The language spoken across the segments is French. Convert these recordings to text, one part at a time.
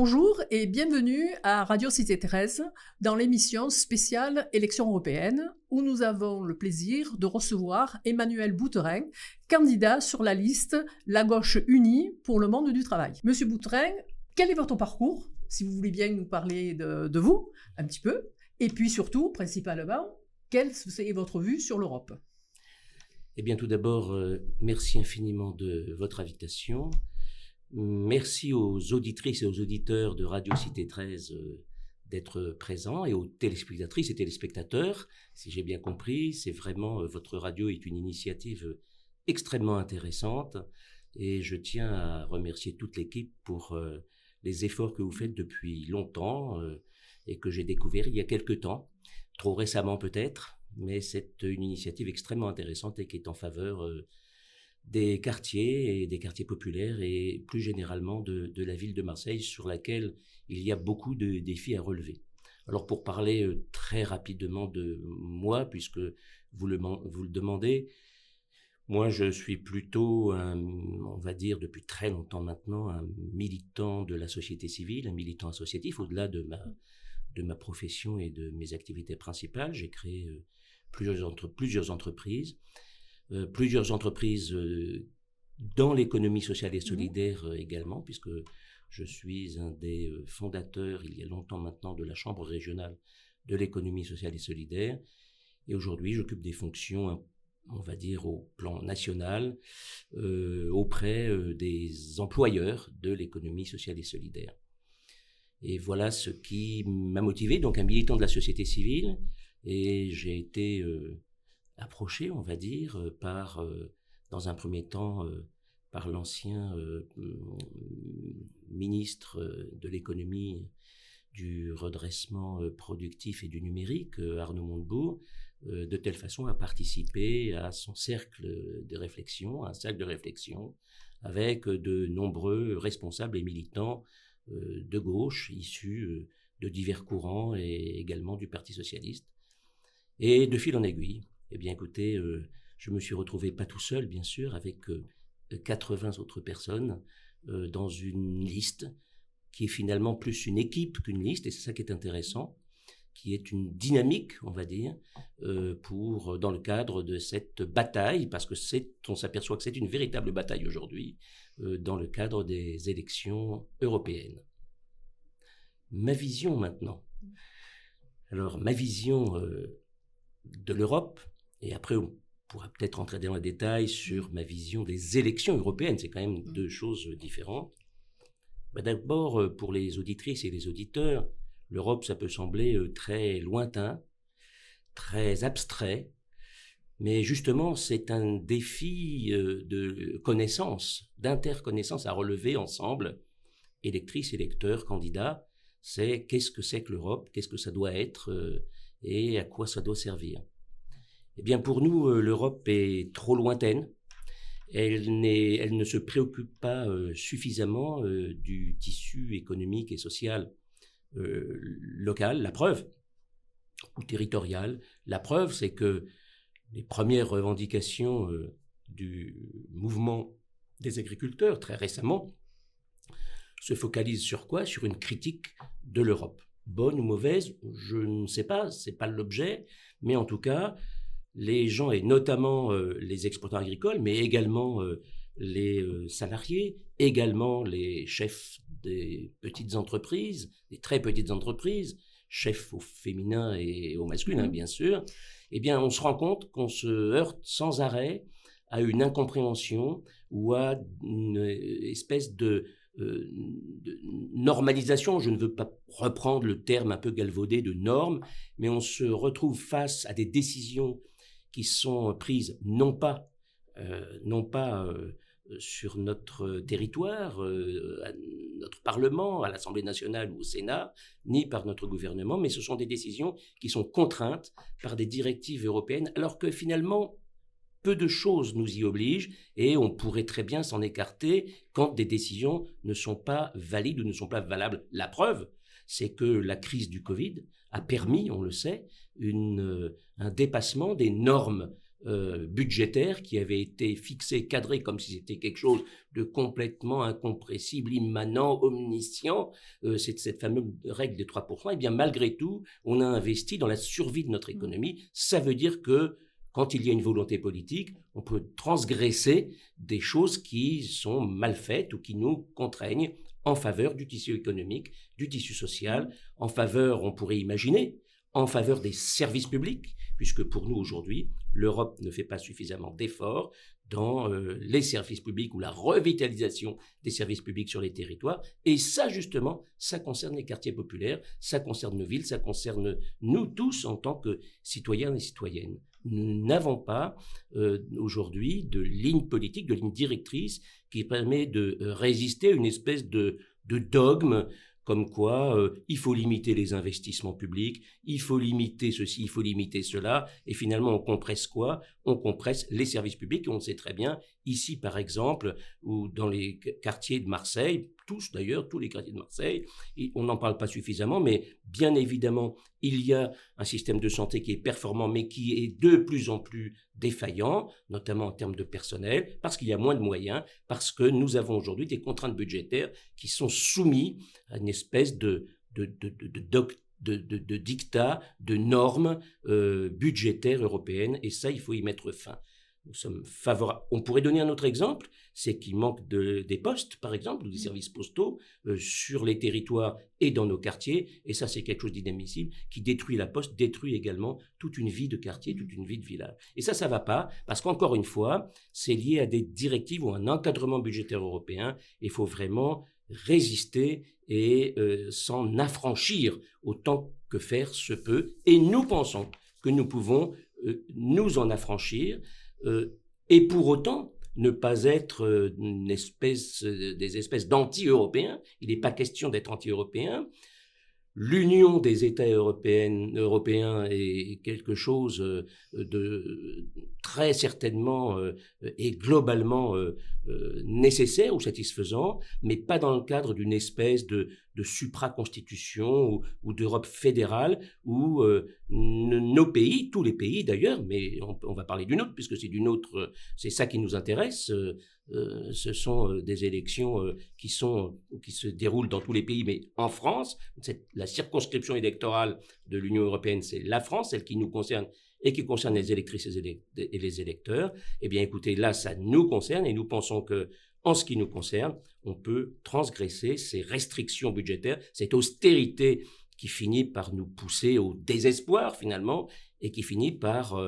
Bonjour et bienvenue à Radio Cité 13 dans l'émission spéciale Élections européennes où nous avons le plaisir de recevoir Emmanuel Bouterin, candidat sur la liste La Gauche Unie pour le monde du travail. Monsieur Bouterin, quel est votre parcours? Si vous voulez bien nous parler de vous un petit peu, et puis surtout, principalement, quelle est votre vue sur l'Europe? Eh bien, tout d'abord, merci infiniment de votre invitation. Merci aux auditrices et aux auditeurs de Radio Cité 13 d'être présents et aux téléspectatrices et téléspectateurs. Si j'ai bien compris, c'est vraiment, votre radio est une initiative extrêmement intéressante et je tiens à remercier toute l'équipe pour les efforts que vous faites depuis longtemps et que j'ai découvert il y a quelque temps, trop récemment peut-être, mais c'est une initiative extrêmement intéressante et qui est en faveur des quartiers et des quartiers populaires et plus généralement de la ville de Marseille sur laquelle il y a beaucoup de défis à relever. Alors pour parler très rapidement de moi, puisque vous le demandez, moi je suis plutôt, on va dire depuis très longtemps maintenant, un militant de la société civile, un militant associatif au-delà de ma profession et de mes activités principales. J'ai créé plusieurs entreprises. Plusieurs entreprises dans l'économie sociale et solidaire également, puisque je suis un des fondateurs, il y a longtemps maintenant, de la Chambre régionale de l'économie sociale et solidaire. Et aujourd'hui, j'occupe des fonctions, on va dire, au plan national, auprès des employeurs de l'économie sociale et solidaire. Et voilà ce qui m'a motivé, donc un militant de la société civile, et j'ai été approché, on va dire, par, dans un premier temps, par l'ancien ministre de l'économie, du redressement productif et du numérique, Arnaud Montebourg, de telle façon à participer à son cercle de réflexion, un cercle de réflexion avec de nombreux responsables et militants de gauche, issus de divers courants et également du Parti socialiste. Et de fil en aiguille, eh bien écoutez, je me suis retrouvé pas tout seul, bien sûr, avec 80 autres personnes dans une liste qui est finalement plus une équipe qu'une liste, et c'est ça qui est intéressant, qui est une dynamique, on va dire, dans le cadre de cette bataille, parce que on s'aperçoit que c'est une véritable bataille aujourd'hui, dans le cadre des élections européennes. Ma vision maintenant. Alors, ma vision de l'Europe, et après on pourra peut-être entrer dans les détails sur ma vision des élections européennes, c'est quand même deux choses différentes. D'abord, pour les auditrices et les auditeurs, l'Europe, ça peut sembler très lointain, très abstrait, mais justement, c'est un défi de connaissance, d'interconnaissance à relever ensemble, électrices, électeurs, candidats. C'est qu'est-ce que c'est que l'Europe, qu'est-ce que ça doit être et à quoi ça doit servir. Eh bien, pour nous, l'Europe est trop lointaine. Elle ne se préoccupe pas suffisamment du tissu économique et social local. La preuve, ou territorial, la preuve, c'est que les premières revendications du mouvement des agriculteurs, très récemment, se focalisent sur quoi? Sur une critique de l'Europe. Bonne ou mauvaise, je ne sais pas, c'est pas l'objet, mais en tout cas, les gens, et notamment les exploitants agricoles, mais également les salariés, également les chefs des petites entreprises, des très petites entreprises, chefs au féminin et au masculin, bien sûr, eh bien, on se rend compte qu'on se heurte sans arrêt à une incompréhension ou à une espèce de normalisation. Je ne veux pas reprendre le terme un peu galvaudé de normes, mais on se retrouve face à des décisions qui sont prises non pas sur notre territoire, à notre Parlement, à l'Assemblée nationale ou au Sénat, ni par notre gouvernement, mais ce sont des décisions qui sont contraintes par des directives européennes, alors que finalement, peu de choses nous y obligent et on pourrait très bien s'en écarter quand des décisions ne sont pas valides ou ne sont pas valables. La preuve, c'est que la crise du Covid a permis, on le sait, un dépassement des normes budgétaire qui avait été fixé, cadré comme si c'était quelque chose de complètement incompressible, immanent, omniscient, c'est cette fameuse règle des 3%, et bien malgré tout, on a investi dans la survie de notre économie. Ça veut dire que quand il y a une volonté politique, on peut transgresser des choses qui sont mal faites ou qui nous contraignent en faveur du tissu économique, du tissu social, en faveur, on pourrait imaginer, en faveur des services publics, puisque pour nous aujourd'hui, l'Europe ne fait pas suffisamment d'efforts dans les services publics ou la revitalisation des services publics sur les territoires. Et ça, justement, ça concerne les quartiers populaires, ça concerne nos villes, ça concerne nous tous en tant que citoyens et citoyennes. Nous n'avons pas aujourd'hui de ligne politique, de ligne directrice qui permet de résister à une espèce de dogme comme quoi il faut limiter les investissements publics, il faut limiter ceci, il faut limiter cela, et finalement on compresse quoi? On compresse les services publics, et on le sait très bien, ici par exemple, ou dans les quartiers de Marseille, tous d'ailleurs, tous les quartiers de Marseille, on n'en parle pas suffisamment, mais bien évidemment, il y a un système de santé qui est performant, mais qui est de plus en plus défaillant, notamment en termes de personnel, parce qu'il y a moins de moyens, parce que nous avons aujourd'hui des contraintes budgétaires qui sont soumises à une espèce de dictats, de normes budgétaires européennes, et ça, il faut y mettre fin. Nous sommes favorables. On pourrait donner un autre exemple, c'est qu'il manque des postes, par exemple, ou des services postaux sur les territoires et dans nos quartiers, et ça, c'est quelque chose d'inadmissible, qui détruit la poste, détruit également toute une vie de quartier, toute une vie de village. Et ça va pas, parce qu'encore une fois, c'est lié à des directives ou un encadrement budgétaire européen. Il faut vraiment résister et s'en affranchir autant que faire se peut. Et nous pensons que nous pouvons nous en affranchir et pour autant ne pas être des espèces d'anti-européens. Il n'est pas question d'être anti-européen. L'union des États européens est quelque chose de très certainement et globalement nécessaire ou satisfaisant, mais pas dans le cadre d'une espèce de supra-constitution ou d'Europe fédérale où nos pays, tous les pays d'ailleurs, mais on va parler du nôtre puisque c'est ça qui nous intéresse. Ce sont des élections qui se déroulent dans tous les pays, mais en France, la circonscription électorale de l'Union européenne, c'est la France, celle qui nous concerne et qui concerne les électrices et les électeurs. Eh bien, écoutez, là, ça nous concerne et nous pensons que, en ce qui nous concerne, on peut transgresser ces restrictions budgétaires, cette austérité qui finit par nous pousser au désespoir, finalement, et qui finit par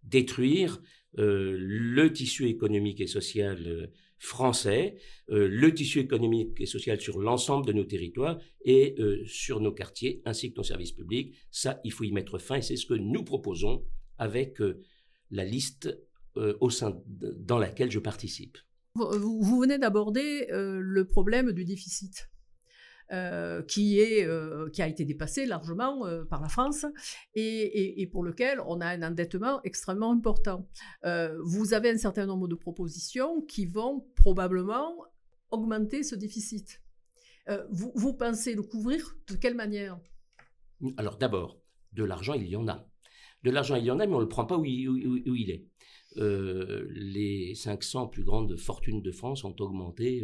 détruire le tissu économique et social français, le tissu économique et social sur l'ensemble de nos territoires et sur nos quartiers ainsi que nos services publics. Ça, il faut y mettre fin et c'est ce que nous proposons avec la liste dans laquelle je participe. Vous venez d'aborder le problème du déficit. Qui a été dépassé largement par la France et pour lequel on a un endettement extrêmement important. Vous avez un certain nombre de propositions qui vont probablement augmenter ce déficit. Vous pensez le couvrir de quelle manière? Alors d'abord, de l'argent, il y en a. De l'argent, il y en a, mais on ne le prend pas où il est. Les 500 plus grandes fortunes de France ont augmenté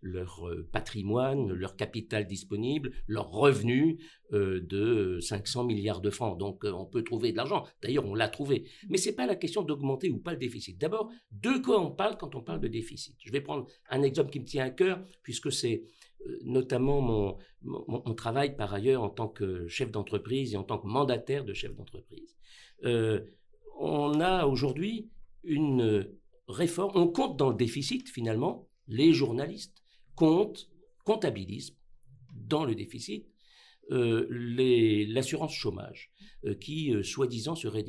leur patrimoine, leur capital disponible, leurs revenus de 500 milliards de francs. Donc on peut trouver de l'argent. D'ailleurs, on l'a trouvé. Mais ce n'est pas la question d'augmenter ou pas le déficit. D'abord, de quoi on parle quand on parle de déficit? Je vais prendre un exemple qui me tient à cœur, puisque c'est notamment mon travail par ailleurs en tant que chef d'entreprise et en tant que mandataire de chef d'entreprise. On a aujourd'hui une réforme, on compte dans le déficit finalement, les journalistes comptabilisent dans le déficit l'assurance chômage qui soi-disant serait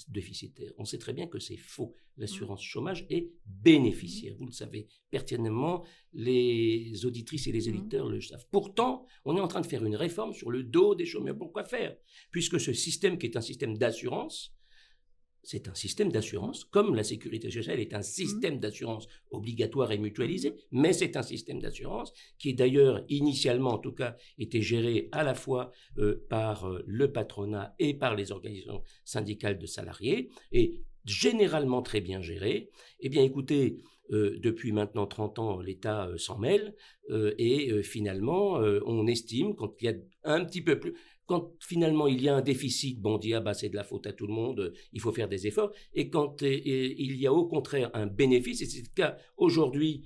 déficitaire. On sait très bien que c'est faux. L'assurance chômage est bénéficiaire. Vous le savez pertinemment, les auditrices et les éditeurs le savent. Pourtant, on est en train de faire une réforme sur le dos des chômeurs. Pourquoi faire? Puisque ce système qui est un système d'assurance, c'est un système d'assurance, comme la sécurité sociale est un système d'assurance obligatoire et mutualisé, mais c'est un système d'assurance qui est d'ailleurs initialement, en tout cas, était géré à la fois par le patronat et par les organisations syndicales de salariés. Et généralement très bien gérés. Eh bien, écoutez, depuis maintenant 30 ans, l'État s'en mêle et finalement, on estime, quand il y a un petit peu plus... Quand finalement il y a un déficit, bon, on dit, ah bah c'est de la faute à tout le monde, il faut faire des efforts. Et quand il y a au contraire un bénéfice, et c'est le cas aujourd'hui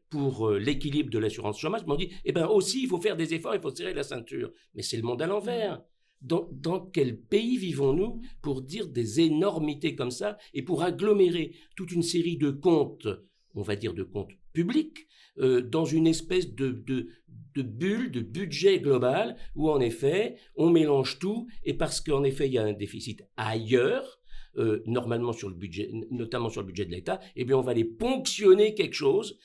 pour l'équilibre de l'assurance chômage, on dit, eh bien aussi il faut faire des efforts, il faut serrer la ceinture. Mais c'est le monde à l'envers. Dans quel pays vivons-nous pour dire des énormités comme ça et pour agglomérer toute une série de comptes, on va dire de comptes publics, dans une espèce de bulle, de budget global où en effet on mélange tout et parce qu'en effet il y a un déficit ailleurs, normalement sur le budget, notamment sur le budget de l'État, eh bien on va aller ponctionner quelque chose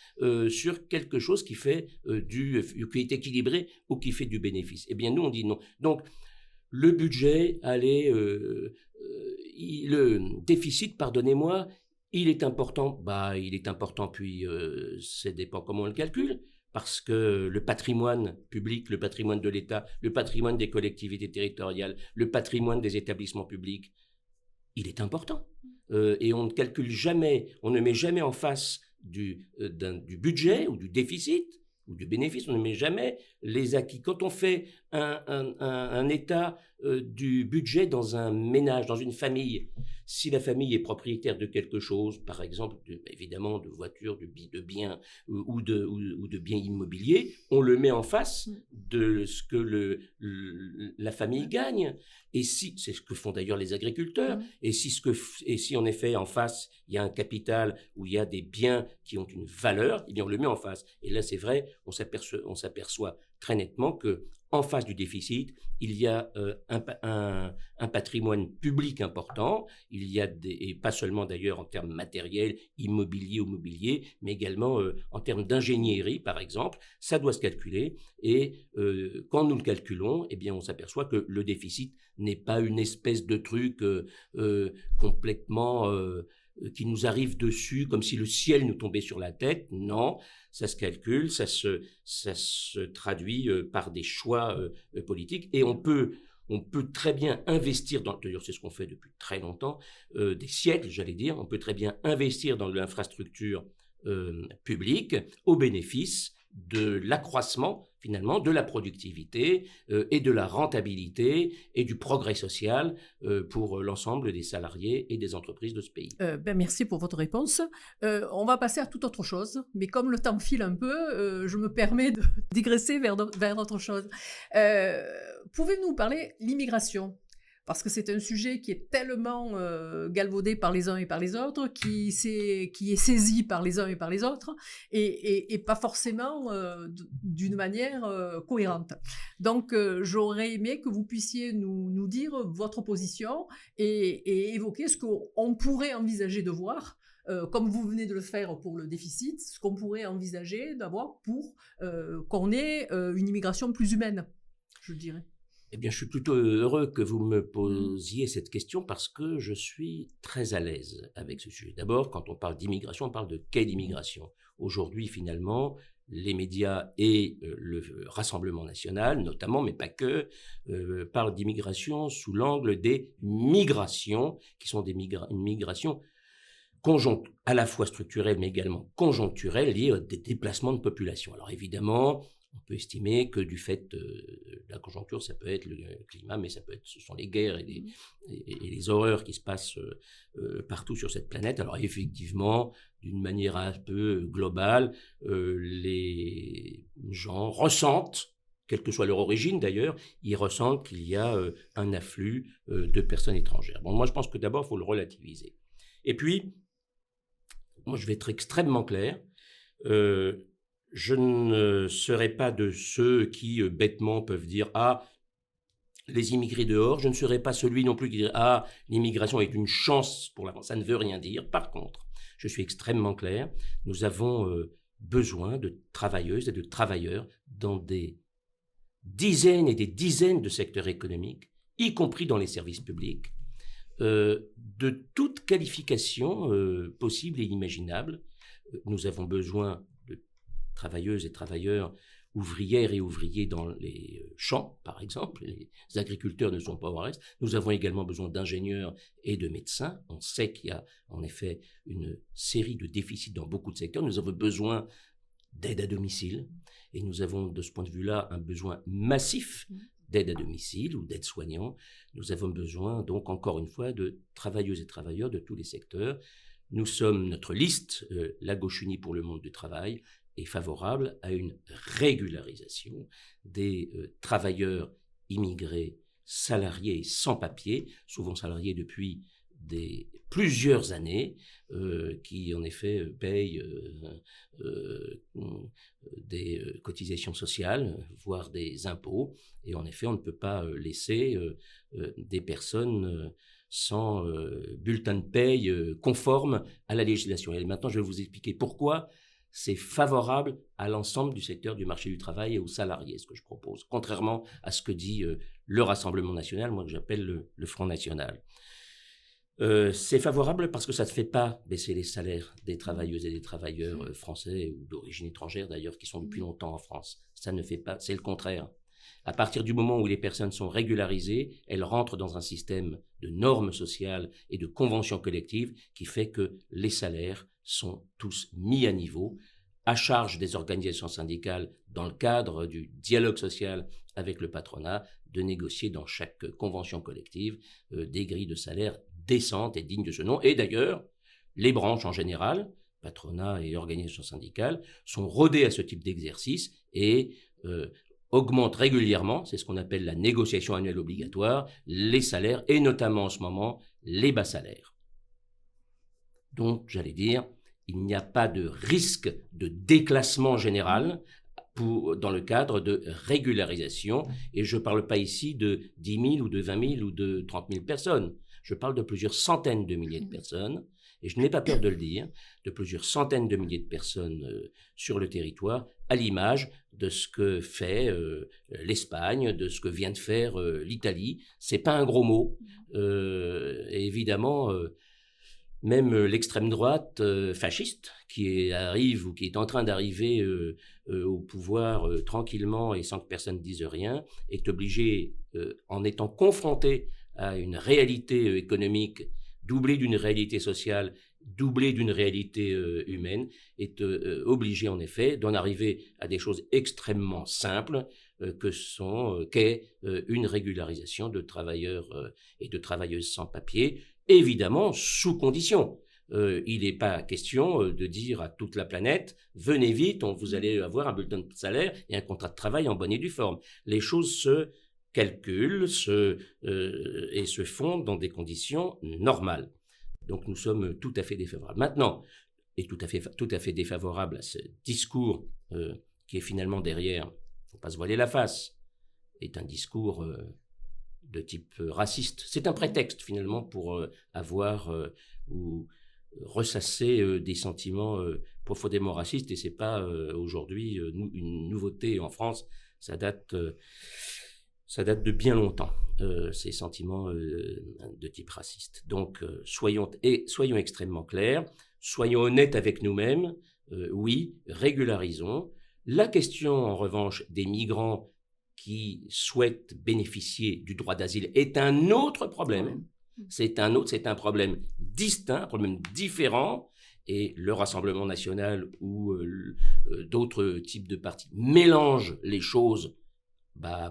sur quelque chose qui fait qui est équilibré ou qui fait du bénéfice. Eh bien nous on dit non. Donc le budget, le déficit, pardonnez-moi, il est important. Bah, il est important, puis ça dépend comment on le calcule, parce que le patrimoine public, le patrimoine de l'État, le patrimoine des collectivités territoriales, le patrimoine des établissements publics, il est important. Et on ne calcule jamais, on ne met jamais en face du budget ou du déficit ou du bénéfice, on ne met jamais les acquis. Quand on fait un état du budget dans un ménage, dans une famille, si la famille est propriétaire de quelque chose, par exemple, évidemment, de voitures, de biens ou de biens immobiliers, on le met en face de ce que la famille gagne. Et si, c'est ce que font d'ailleurs les agriculteurs, et si en effet en face, il y a un capital où il y a des biens qui ont une valeur, eh bien on le met en face. Et là, c'est vrai, on s'aperçoit très nettement que en face du déficit, il y a un patrimoine public important, il y a et pas seulement d'ailleurs en termes matériels, immobiliers ou mobiliers, mais également en termes d'ingénierie, par exemple, ça doit se calculer. Et quand nous le calculons, eh bien, on s'aperçoit que le déficit n'est pas une espèce de truc complètement... qui nous arrive dessus comme si le ciel nous tombait sur la tête. Non, ça se calcule, ça se traduit par des choix politiques et on peut très bien investir d'ailleurs c'est ce qu'on fait depuis très longtemps, des siècles j'allais dire, on peut très bien investir dans l'infrastructure publique au bénéfice de l'accroissement finalement de la productivité et de la rentabilité et du progrès social pour l'ensemble des salariés et des entreprises de ce pays. Merci pour votre réponse. On va passer à toute autre chose, mais comme le temps file un peu, je me permets de digresser vers autre chose. Pouvez-vous nous parler de l'immigration ? Parce que c'est un sujet qui est tellement galvaudé par les uns et par les autres, qui est saisi par les uns et par les autres, et pas forcément d'une manière cohérente. Donc, j'aurais aimé que vous puissiez nous dire votre position et évoquer ce qu'on pourrait envisager de voir, comme vous venez de le faire pour le déficit, ce qu'on pourrait envisager d'avoir pour qu'on ait une immigration plus humaine, je dirais. Eh bien, je suis plutôt heureux que vous me posiez cette question parce que je suis très à l'aise avec ce sujet. D'abord, quand on parle d'immigration, on parle de quelle immigration ? Aujourd'hui, finalement, les médias et le Rassemblement national, notamment, mais pas que, parlent d'immigration sous l'angle des migrations, qui sont une migration à la fois structurelle, mais également conjoncturelle, liée à des déplacements de population. Alors évidemment, on peut estimer que du fait de la conjoncture, ça peut être le climat, mais ce sont les guerres et les horreurs qui se passent partout sur cette planète. Alors effectivement, d'une manière un peu globale, les gens ressentent, quelle que soit leur origine d'ailleurs, ils ressentent qu'il y a un afflux de personnes étrangères. Bon, moi je pense que d'abord, il faut le relativiser. Et puis, moi je vais être extrêmement clair, je ne serai pas de ceux qui, bêtement, peuvent dire « Ah, les immigrés dehors ». Je ne serai pas celui non plus qui dirait « Ah, l'immigration est une chance pour la France ». Ça ne veut rien dire. Par contre, je suis extrêmement clair. Nous avons besoin de travailleuses et de travailleurs dans des dizaines et des dizaines de secteurs économiques, y compris dans les services publics, de toute qualification possible et imaginable. Nous avons besoin travailleuses et travailleurs ouvrières et ouvriers dans les champs, par exemple. Les agriculteurs ne sont pas au reste. Nous avons également besoin d'ingénieurs et de médecins. On sait qu'il y a en effet une série de déficits dans beaucoup de secteurs. Nous avons besoin d'aide à domicile et nous avons de ce point de vue-là un besoin massif d'aide à domicile ou d'aide soignants. Nous avons besoin donc encore une fois de travailleuses et travailleurs de tous les secteurs. Notre liste, la Gauche unie pour le monde du travail, est favorable à une régularisation des travailleurs immigrés, salariés sans papier, souvent salariés depuis plusieurs années, qui en effet payent des cotisations sociales, voire des impôts, et en effet on ne peut pas laisser des personnes sans bulletin de paye conforme à la législation. Et maintenant je vais vous expliquer pourquoi c'est favorable à l'ensemble du secteur du marché du travail et aux salariés, ce que je propose, contrairement à ce que dit le Rassemblement national, moi que j'appelle le Front national. C'est favorable parce que ça ne fait pas baisser les salaires des travailleuses et des travailleurs français ou d'origine étrangère d'ailleurs qui sont depuis longtemps en France. Ça ne fait pas, c'est le contraire. À partir du moment où les personnes sont régularisées, elles rentrent dans un système de normes sociales et de conventions collectives qui fait que les salaires sont tous mis à niveau, à charge des organisations syndicales dans le cadre du dialogue social avec le patronat, de négocier dans chaque convention collective des grilles de salaire décentes et dignes de ce nom. Et d'ailleurs, les branches en général, patronat et organisations syndicales, sont rodées à ce type d'exercice et augmentent régulièrement, c'est ce qu'on appelle la négociation annuelle obligatoire, les salaires et notamment en ce moment les bas salaires. Donc, j'allais dire, il n'y a pas de risque de déclassement général dans le cadre de régularisation, et je ne parle pas ici de 10 000 ou de 20 000 ou de 30 000 personnes, je parle de plusieurs centaines de milliers de personnes, et je n'ai pas peur de le dire, de plusieurs centaines de milliers de personnes sur le territoire, à l'image de ce que fait l'Espagne, de ce que vient de faire l'Italie. C'est pas un gros mot, et évidemment... Même l'extrême droite fasciste qui arrive ou qui est en train d'arriver au pouvoir tranquillement et sans que personne dise rien, est obligée, en étant confrontée à une réalité économique doublée d'une réalité sociale, doublée d'une réalité humaine, est obligée en effet d'en arriver à des choses extrêmement simples qu'est une régularisation de travailleurs et de travailleuses sans papier, évidemment sous condition. Il n'est pas question de dire à toute la planète « Venez vite, vous allez avoir un bulletin de salaire et un contrat de travail en bonne et due forme ». Les choses se calculent et se font dans des conditions normales. Donc nous sommes tout à fait défavorables. Maintenant, et tout à fait défavorables à ce discours qui est finalement derrière, il ne faut pas se voiler la face, est un discours... de type raciste. C'est un prétexte finalement pour avoir ou ressasser des sentiments profondément racistes, et c'est pas aujourd'hui une nouveauté en France, ça date de bien longtemps, ces sentiments de type raciste. Donc soyons extrêmement clairs, soyons honnêtes avec nous-mêmes, oui, régularisons. La question en revanche des migrants qui souhaitent bénéficier du droit d'asile est un autre problème. C'est un problème distinct, un problème différent, et le Rassemblement national ou d'autres types de partis mélangent les choses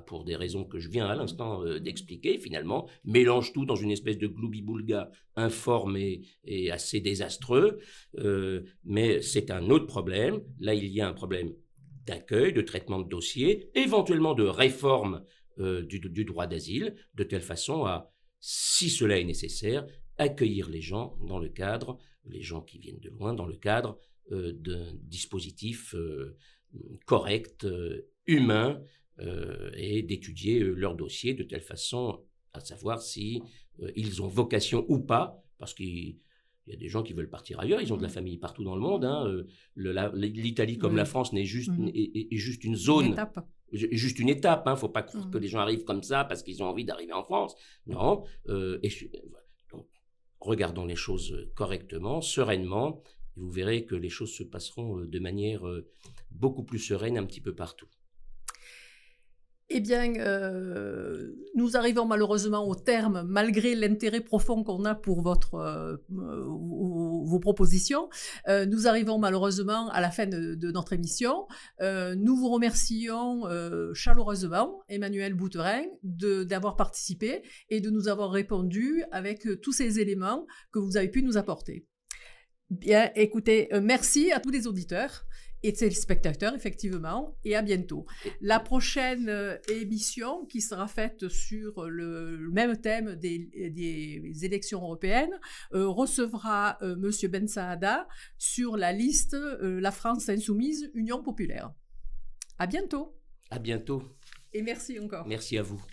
pour des raisons que je viens à l'instant d'expliquer, finalement, mélangent tout dans une espèce de gloubi-boulga informe et assez désastreux, mais c'est un autre problème. Là, il y a un problème d'accueil, de traitement de dossiers, éventuellement de réforme du droit d'asile, de telle façon à, si cela est nécessaire, accueillir les gens dans le cadre, les gens qui viennent de loin, dans le cadre d'un dispositif correct, humain, et d'étudier leur dossier de telle façon à savoir si ils ont vocation ou pas, parce qu'il y a des gens qui veulent partir ailleurs, ils ont de la famille partout dans le monde. L'Italie comme la France est juste une zone, juste une étape. Il ne faut pas croire que les gens arrivent comme ça parce qu'ils ont envie d'arriver en France. Non. Donc, regardons les choses correctement, sereinement, et vous verrez que les choses se passeront de manière beaucoup plus sereine un petit peu partout. Eh bien, nous arrivons malheureusement au terme, malgré l'intérêt profond qu'on a pour vos propositions. Nous arrivons malheureusement à la fin de notre émission. Nous vous remercions chaleureusement, Emmanuel Bouterin, d'avoir participé et de nous avoir répondu avec tous ces éléments que vous avez pu nous apporter. Bien, écoutez, merci à tous les auditeurs et téléspectateurs, effectivement, et à bientôt. La prochaine émission, qui sera faite sur le même thème des élections européennes, recevra M. Ben Saada sur la liste La France Insoumise, Union Populaire. À bientôt. À bientôt. Et merci encore. Merci à vous.